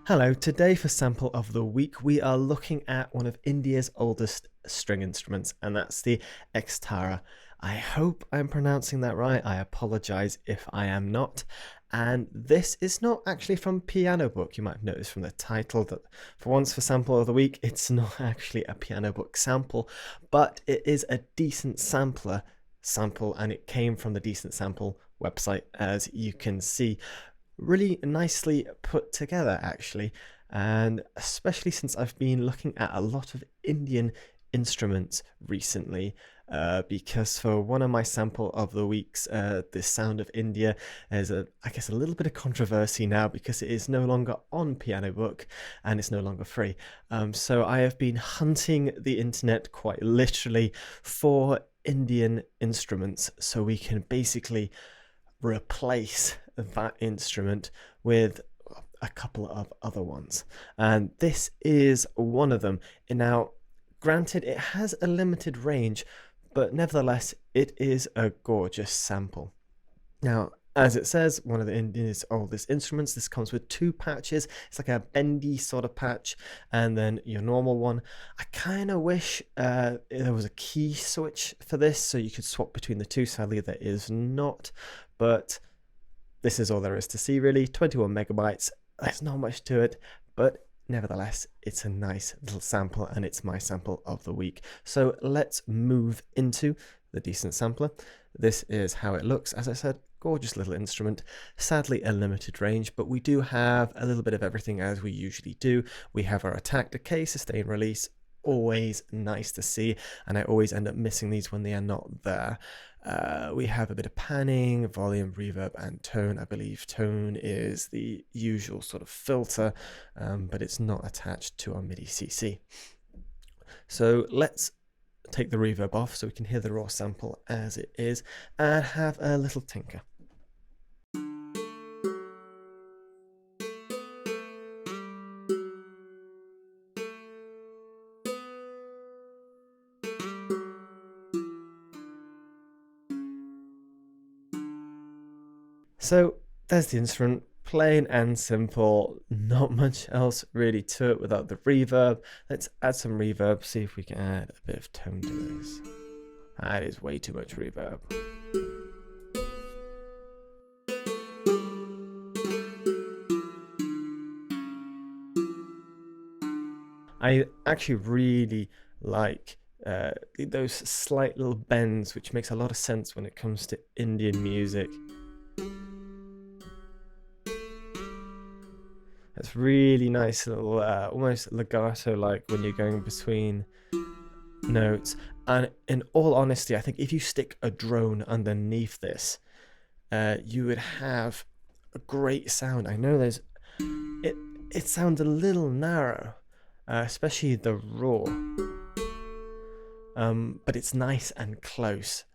Hello, today for Sample of the Week, we are looking at one of India's oldest string instruments, and that's the Ektara. I hope I'm pronouncing that right. I apologize if I am not. And this is not actually from Pianobook. You might have noticed from the title that for once for Sample of the Week, it's not actually a Pianobook sample, but it is a decent sample, and it came from the Decent Sample website, as you can see. Really nicely put together, actually, and especially since I've been looking at a lot of Indian instruments recently, because for one of my sample of the weeks, the Sound of India, there's I guess a little bit of controversy now because it is no longer on Pianobook and it's no longer free. So I have been hunting the internet quite literally for Indian instruments so we can basically replace that instrument with a couple of other ones, and this is one of them. Now, granted, it has a limited range, but nevertheless it is a gorgeous sample. Now, as it says, one of the India's oldest instruments. This comes with two patches. It's like a bendy sort of patch, and then your normal one. I kind of wish there was a key switch for this so you could swap between the two. Sadly, there is not, but this is all there is to see, really. 21 megabytes. There's not much to it, but nevertheless, it's a nice little sample, and it's my sample of the week. So let's move into the Decent Sampler. This is how it looks. As I said, gorgeous little instrument. Sadly, a limited range, but we do have a little bit of everything as we usually do. We have our attack, decay, sustain, release. Always nice to see, and I always end up missing these when they are not there. We have a bit of panning, volume, reverb, and tone. I believe tone is the usual sort of filter, but it's not attached to our MIDI CC. So let's take the reverb off so we can hear the raw sample as it is and have a little tinker. So there's the instrument, plain and simple, not much else really to it without the reverb. Let's add some reverb, see if we can add a bit of tone to this. That is way too much reverb. I actually really like those slight little bends, which makes a lot of sense when it comes to Indian music. It's really nice little, almost legato like when you're going between notes. And in all honesty, I think if you stick a drone underneath this, you would have a great sound. I know it sounds a little narrow, especially the raw, but it's nice and close.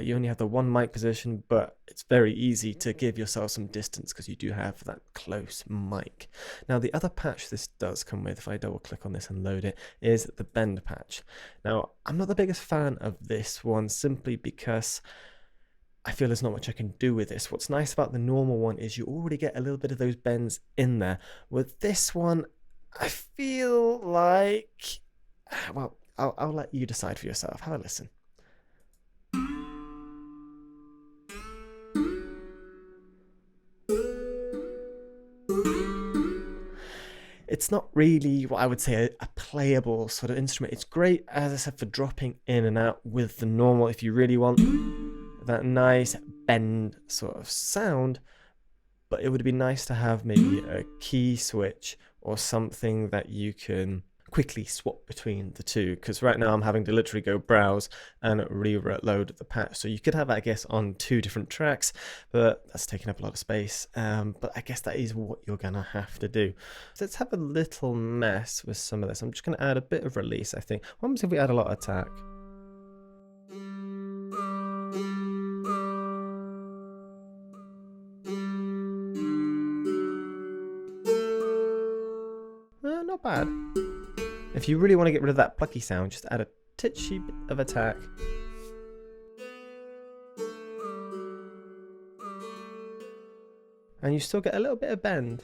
You only have the one mic position, but it's very easy to give yourself some distance because you do have that close mic. Now, the other patch this does come with, if I double click on this and load it, is the bend patch. Now, I'm not the biggest fan of this one simply because I feel there's not much I can do with this. What's nice about the normal one is you already get a little bit of those bends in there. With this one, I feel like, well, I'll let you decide for yourself. Have a listen. It's not really what I would say a playable sort of instrument. It's great, as I said, for dropping in and out with the normal if you really want that nice bend sort of sound, but it would be nice to have maybe a key switch or something that you can quickly swap between the two, because right now I'm having to literally go browse and re-load the patch. So you could have, I guess, on two different tracks, but that's taking up a lot of space. But I guess that is what you're gonna have to do. So let's have a little mess with some of this. I'm just gonna add a bit of release, I think. What happens if we add a lot of attack? Not bad. If you really want to get rid of that plucky sound, just add a titchy bit of attack. And you still get a little bit of bend.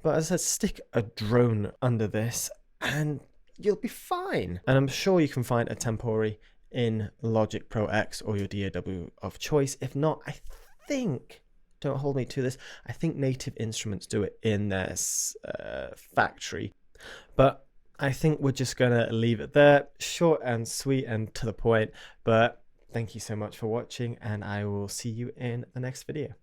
But as I said, stick a drone under this and you'll be fine. And I'm sure you can find a tempori in Logic Pro X or your DAW of choice. If not, I think, don't hold me to this, I think Native Instruments do it in their factory. But I think we're just going to leave it there. Short and sweet and to the point. But thank you so much for watching, and I will see you in the next video.